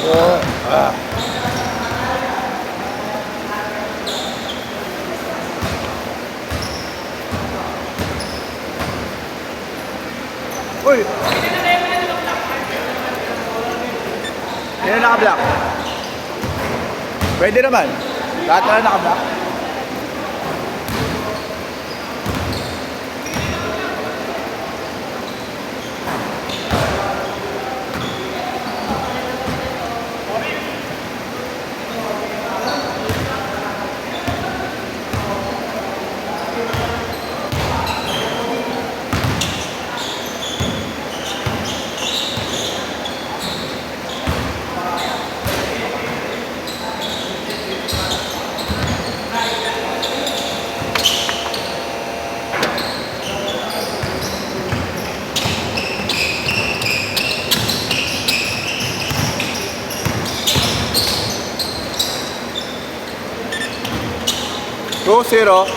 Oh, uy! Yan ang naka-block. Pwede naman. Lahat na naka-block. Go, zero.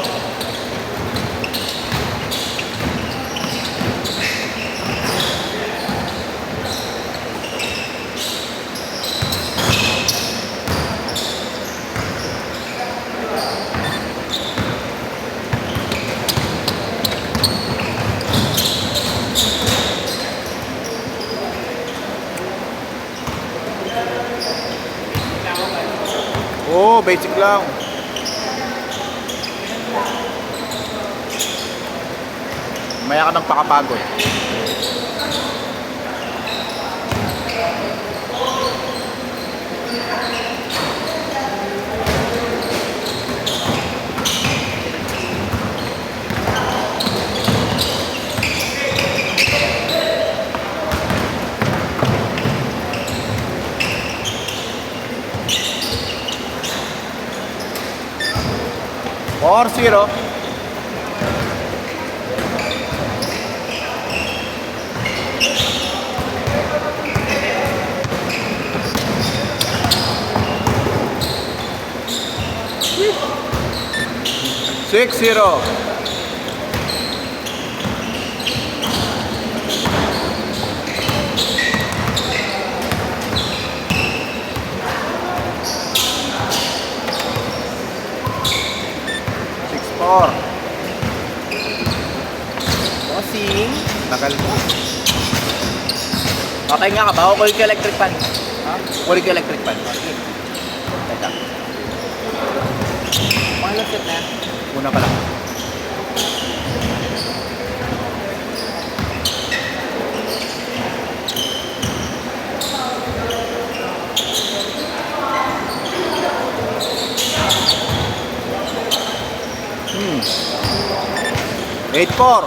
Oh, basic lang. Maya ka nang pakapagod. Or zero. Six zero. Six four. Bossing. Tagal mo. Okay nga ka ba? O kulit ka electric fan? Ha? Kulit ka electric fan? Teka. Pangalang set na yan? Una pa lang. Eight four.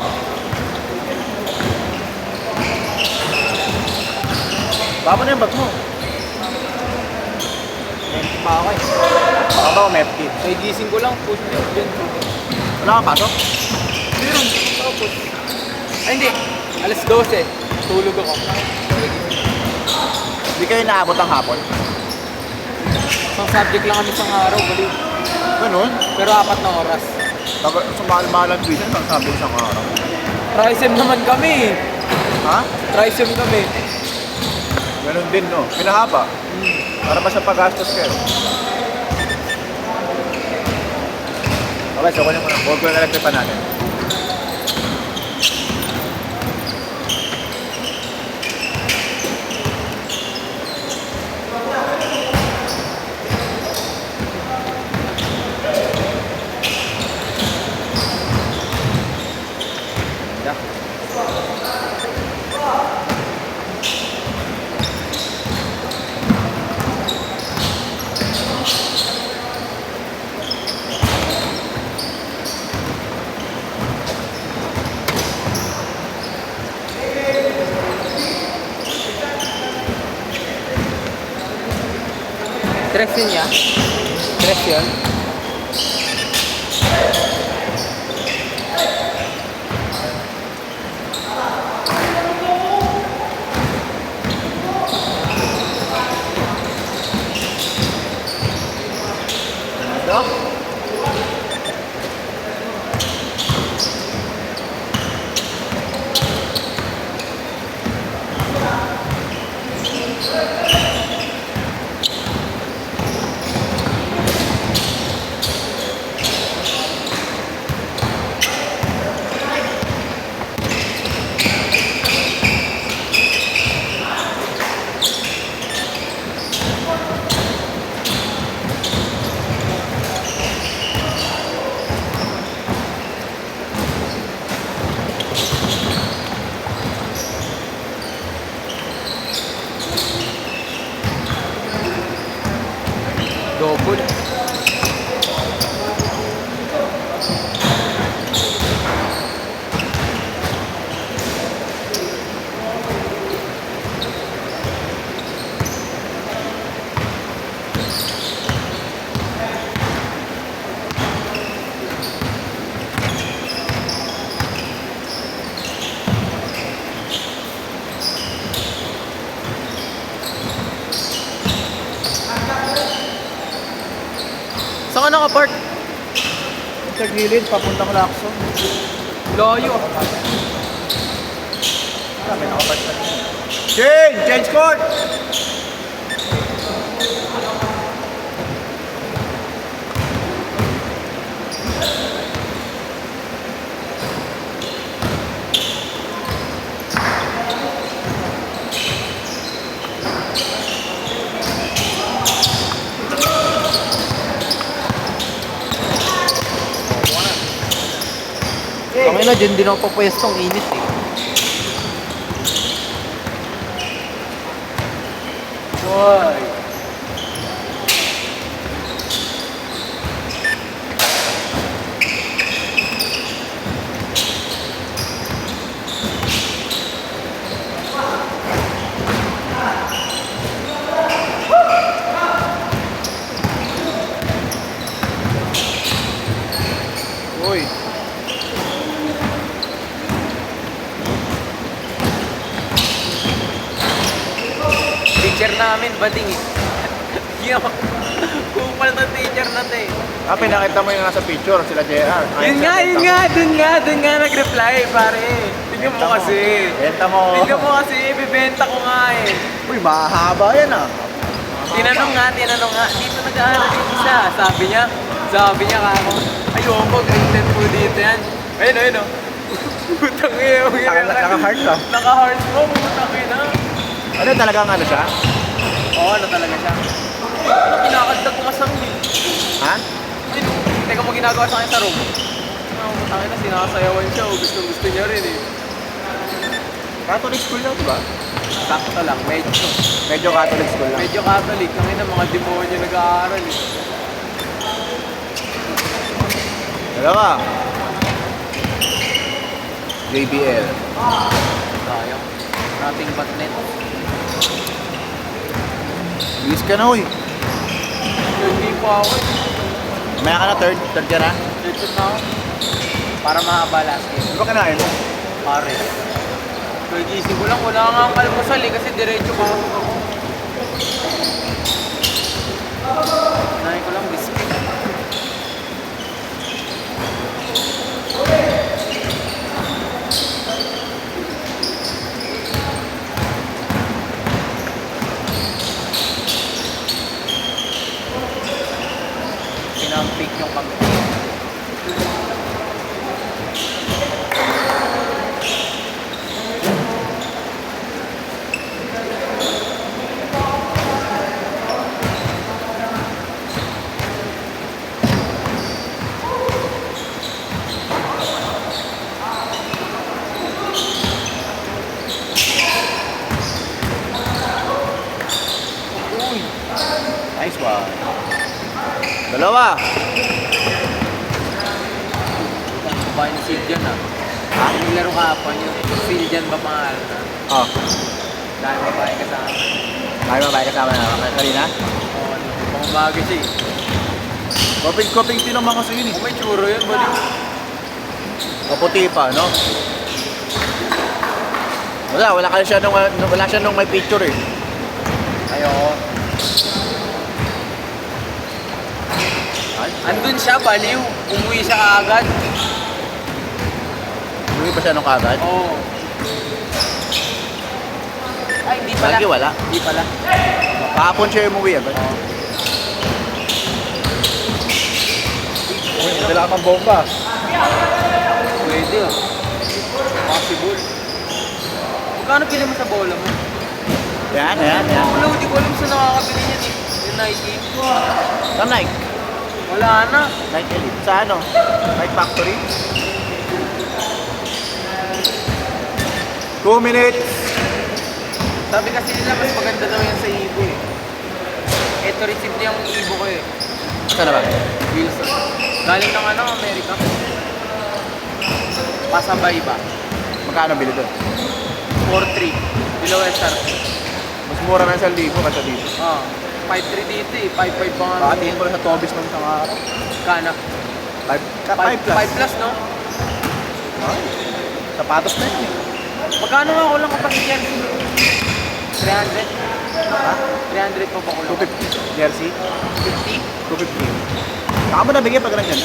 Baba na yung bag mo. Pa ako eh. Baka ba mepkit? May gising ko lang, push na yun. Wala kang pasok? Meron, tapos. Ay hindi, alas 12. Tulog ako. Hindi kayo naabot ang hapon? Isang subject lang kami isang araw, baliw. Ganun? Pero 4 na oras. Sumahal-mahalang bisan, sabi isang araw. Trisem naman kami. Ha? Trisem kami. Ganun din, no? Pinahaba. Para ba sa paggastos kayo? Okay, so kunin mo na. Huwag ko yung electric pa natin. Tres yun niya. Tres yun. Ito? Saan ka nakapark? Sa gilid, papuntang Lacson. Layo. May nakapark na. Change! Change court! Kami na, dyan din ako papwestong init eh. Why? Uy. Teacher namin, bading eh. Yo, kupal na teacher na to eh. Pinakita mo yung nasa picture, sila JR. Yun nga, dun nga nag-reply pare. Tingnan mo kasi. Benta mo. Tingnan mo kasi, bibenta ko nga eh. Uy, mahaba yan ah. Tinanong nga. Dito nag-aaral yung isa. Sabi niya kako. Ayoko, granted po dito yan. Ayun oh. Putang iyo. Naka-heart ka. Naka-heart mo, putang ina. Ano talagang ano siya? Oo, ano talaga siya. Kinakagdag ko sa room eh. Ha? Teka mo ginagawa sa akin sa room. Putang ina, sinasayawan siya. Gusto niya rin eh. Catholic school lang, diba? Sakto lang, medyo. Medyo Catholic school lang. Medyo Catholic. Kami na mga demonyo nag-aaral eh. Dalawa. JBL. Sayang. Nothing but net. Bilis ka na, uy. Hindi pa ako eh. Maya ka na, third ka na. Third na ako. Para mahaba last game. Ano ba kinain mo? Pare. Nagising ko lang, wala nga ang almusal eh, kasi diretso pa ako. Kinain ko lang biscuit. Pinampik yung kami. Nice one. Dalawa. Babae ni Siljan ah. Yung laro kahapon yung Siljan ba pangalan na? Oh. Dahil babae kasama. May babae kasama na kanina. Oo, pamabagay siya eh. Koping din naman kasi yun eh. Kung may tsuro yun, balik. Kaputi pa, no? Wala siya nung may picture eh. Ayoko. Andun siya, baliw. Umuwi siya kaagad. Umuwi pa siya nung kagad. Oo. Ay, hindi pala. Lagi wala. Hindi pala. Kahapon siya umuwi agad. Oo. Uy, dala kang bomba. Pwede oh. Possible. Magkano pili mo sa bola mo? Yan. Wala, hindi ko alam saan nakakabili niyan eh. Yung Nike. Sa Nike. Wala na. Nike Elite. Sa ano? Nike Factory. 2 minutes. Sabi kasi nila mas maganda daw yan sa Ibo eh. Ito receive niya yung Ibo ko eh. Saan na ba? Wilson. Galing ng ano, Amerika. Pasabay ba? Magkano bili doon? 4-3. Below SRP. Mas mura na 1,000 kasi dito. Ah. 5-3 dito eh. 5-5 pa nga. Bakatiin ko na sa Tobis nung isang araw. Kana. 5 plus. 5 plus no? Ay, sapatos na yun eh. Magkano nga ako lang kapatid yan? 300? Ha? 300 pa ba kulo? 250. Jersey? 50? 250. Saka mo nabigyan pag ganyan.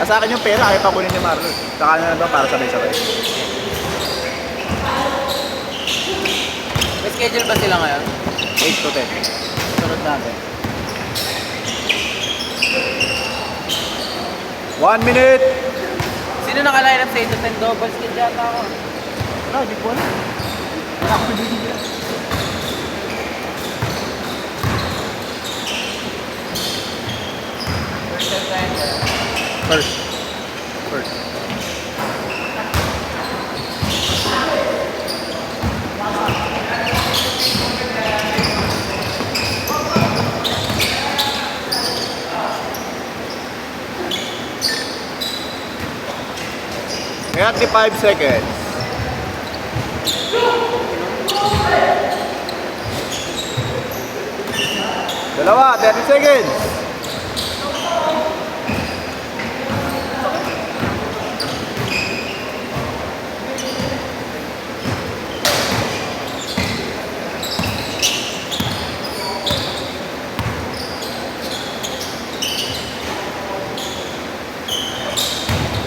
Sa akin yung pera, ayaw pa kunin ni Marlon. Saka na lang para sabay-sabay. May schedule ba sila ngayon? 8 to 10. Sunod natin. 1 minute! Sino naka-line up sa 8 to 10 doubles kid yata ako? Wala, di ko alam. Wala akong nabibigyan. First. First. Kaya 5 seconds. Dalawa, 30 seconds.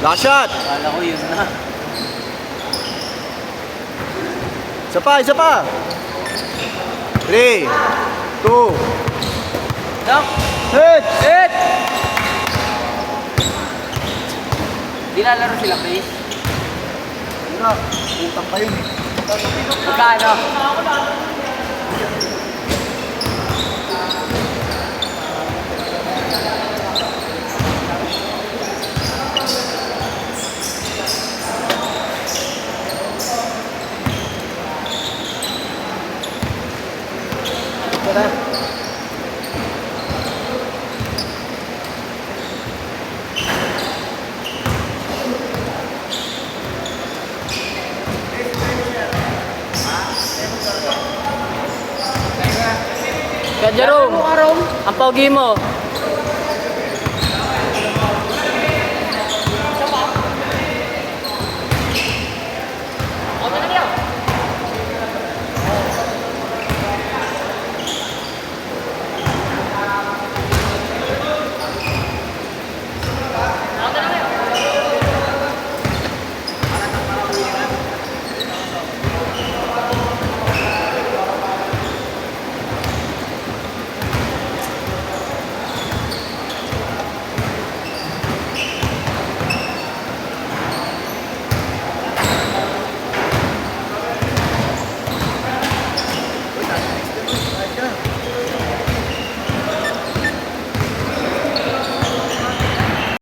Last shot. Kala ko yun na. Isa pa, isa pa. 3, 2, Dok! hit! Hit! Di lalaro sila, Chris? Hirap, utang pa yun eh. Magkano? Tara. Kaya Jerome, ang pogi mo.